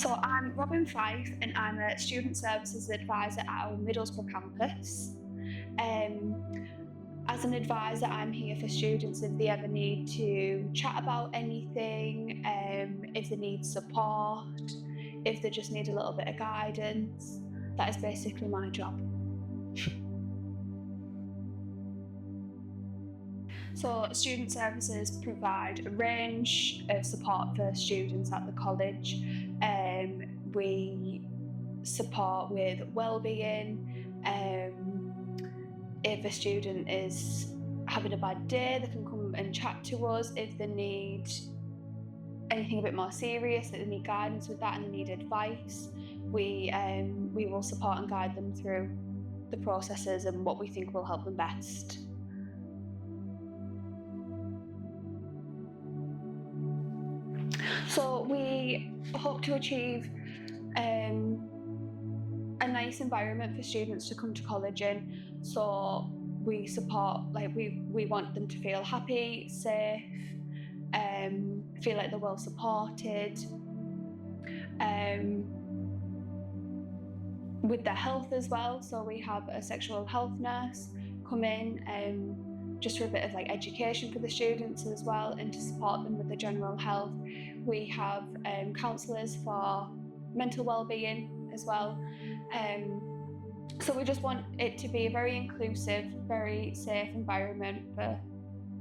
So I'm Robin Fife and I'm a Student Services Advisor at our Middlesbrough campus. As an advisor, I'm here for students if they ever need to chat about anything, if they need support, if they just need a little bit of guidance. That is basically my job. So Student Services provide a range of support for students at the college. We support with wellbeing. If a student is having a bad day, they can come and chat to us. If they need anything a bit more serious, that they need guidance with that and they need advice, we will support and guide them through the processes and what we think will help them best. So we hope to achieve a nice environment for students to come to college in. So we support, we want them to feel happy, safe, feel like they're well supported. With their health as well, so we have a sexual health nurse come in just for a bit of education for the students as well, and to support them with the general health. We have counsellors for mental well-being as well. So we just want it to be a very inclusive, very safe environment for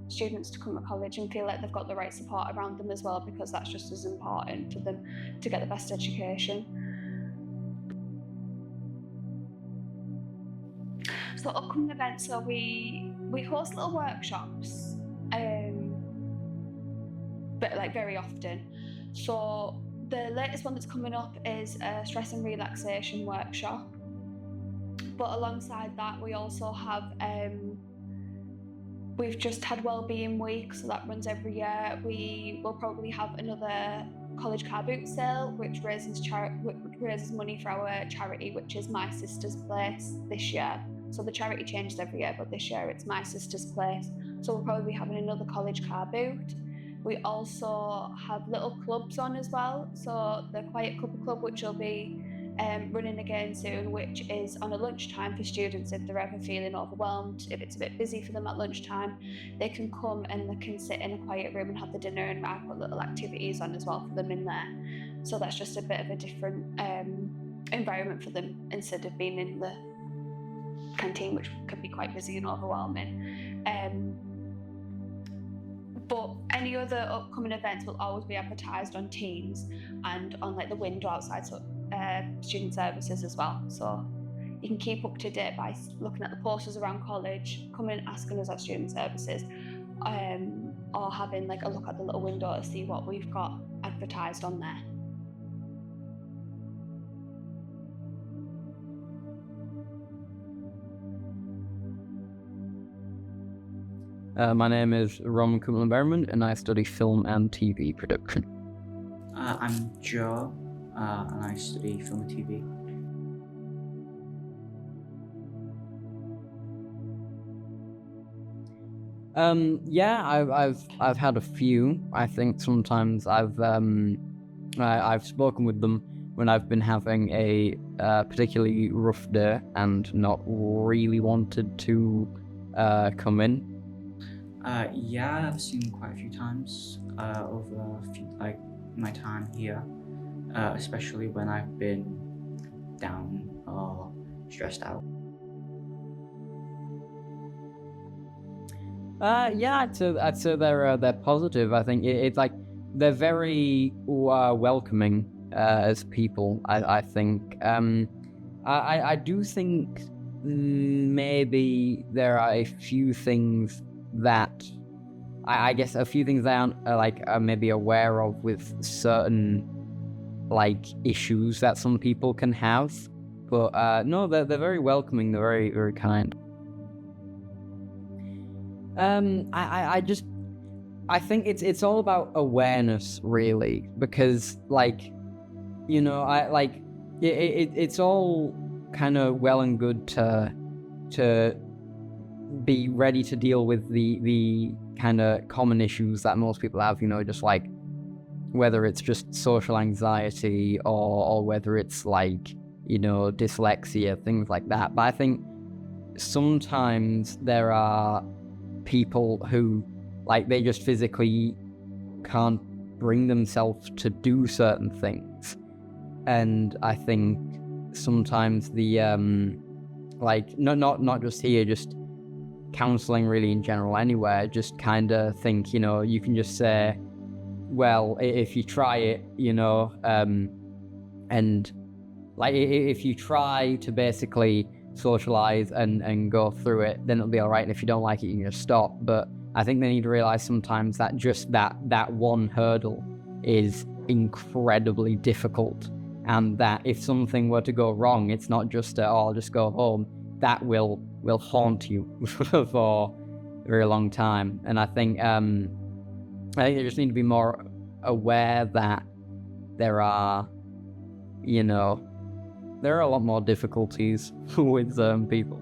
students to come to college and feel like they've got the right support around them as well, because that's just as important for them to get the best education. So upcoming events, so we host little workshops, but very often. So the latest one that's coming up is a stress and relaxation workshop. But alongside that, we also have, we've just had Wellbeing Week, so that runs every year. We will probably have another college car boot sale, which raises money for our charity, which is My Sister's Place this year. So the charity changes every year, but this year it's My Sister's Place. So we'll probably be having another college car boot. We also have little clubs on as well. So the Quiet Cuppa Club, which will be running again soon, which is on a lunchtime for students if they're ever feeling overwhelmed. If it's a bit busy for them at lunchtime, they can come and they can sit in a quiet room and have the dinner, and I put little activities on as well for them in there. So that's just a bit of a different environment for them, instead of being in the canteen, which can be quite busy and overwhelming. But any other upcoming events will always be advertised on Teams and on the window outside Student Services as well. So you can keep up to date by looking at the posters around college, coming and asking us at Student Services, or having a look at the little window to see what we've got advertised on there. My name is Roman Kumlan-Berman and I study film and TV production. I'm Joe and I study film and TV. I've had a few. I think sometimes I've spoken with them when I've been having a particularly rough day and not really wanted to come in. I've seen quite a few times over my time here, especially when I've been down or stressed out. I'd say they're positive. I think it's they're very welcoming as people. I think I do think maybe there are a few things that I guess a few things that are maybe aware of with certain issues that some people can have, but no, they're very welcoming. They're very, very kind. I think it's all about awareness, really, because it's all kind of well and good to be ready to deal with the kind of common issues that most people have, just whether it's just social anxiety or whether it's like, you know, dyslexia, things like that. But I think sometimes there are people who, like, they just physically can't bring themselves to do certain things. And I think sometimes the, like, not just here, just counseling really in general anywhere, just kind of think, you know, you can just say, well, if you try it, you know, and like if you try to basically socialize and go through it, then it'll be all right. And if you don't like it, you can just stop. But I think they need to realize sometimes that just that one hurdle is incredibly difficult, and that if something were to go wrong, it's not just I'll just go home. That will haunt you for a very long time. And I think they just need to be more aware that there are a lot more difficulties with people.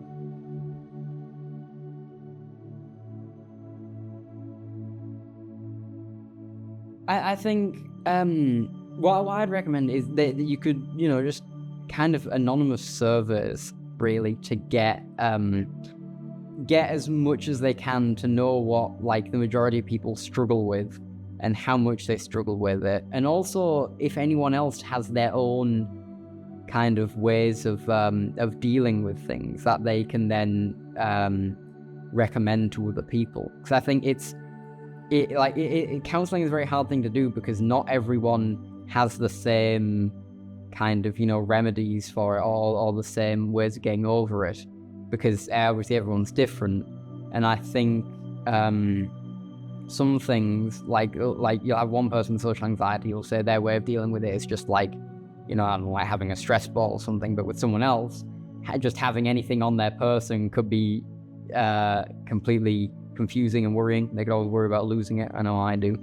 I think what I'd recommend is that you could, you know, just kind of anonymous surveys really to get as much as they can to know what, like, the majority of people struggle with and how much they struggle with it. And also if anyone else has their own kind of ways of dealing with things that they can then recommend to other people. Because I think counseling is a very hard thing to do, because not everyone has the same kind of, you know, remedies for it, or the same ways of getting over it, because obviously everyone's different. And I think some things, like you'll have one person with social anxiety who'll say their way of dealing with it is just like, you know, I don't know, like having a stress ball or something. But with someone else, just having anything on their person could be completely confusing and worrying. They could always worry about losing it. I know I do.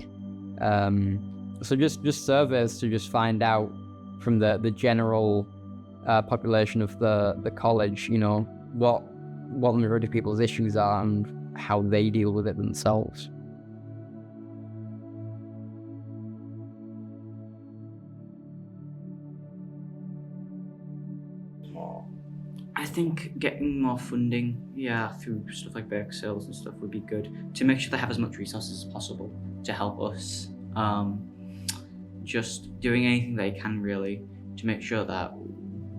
So just surveys to just find out from the general population of the college, you know, what the majority of people's issues are and how they deal with it themselves. I think getting more funding, through stuff like Berk sales and stuff would be good, to make sure they have as much resources as possible to help us. Just doing anything they can really to make sure that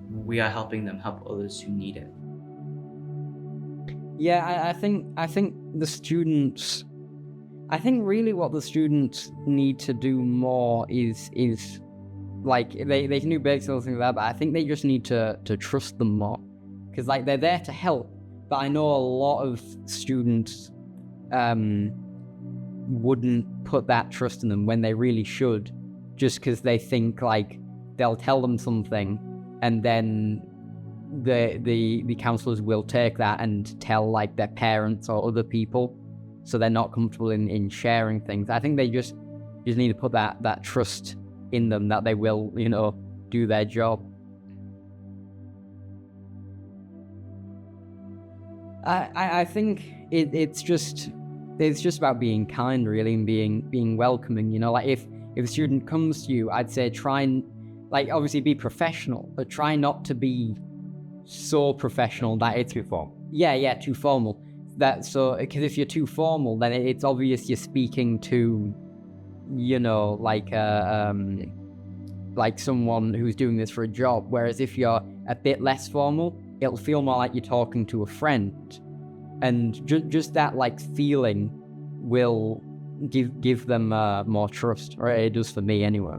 we are helping them help others who need it. Yeah, I think the students, I think really what the students need to do more is like, they can do basic things like that, but I think they just need to trust them more. Because, like, they're there to help, but I know a lot of students wouldn't put that trust in them when they really should, just because they think, like, they'll tell them something and then the counselors will take that and tell, like, their parents or other people, so they're not comfortable in sharing things. I think they just need to put that trust in them that they will, you know, do their job. I think it's just about being kind, really, and being welcoming. You know, like if a student comes to you, I'd say try and, like, obviously be professional, but try not to be so professional that it's too formal. Yeah, too formal. Because if you're too formal, then it's obvious you're speaking to, you know, like someone who's doing this for a job. Whereas if you're a bit less formal, it'll feel more like you're talking to a friend, and just that, like, feeling will give them more trust, or it does for me anyway.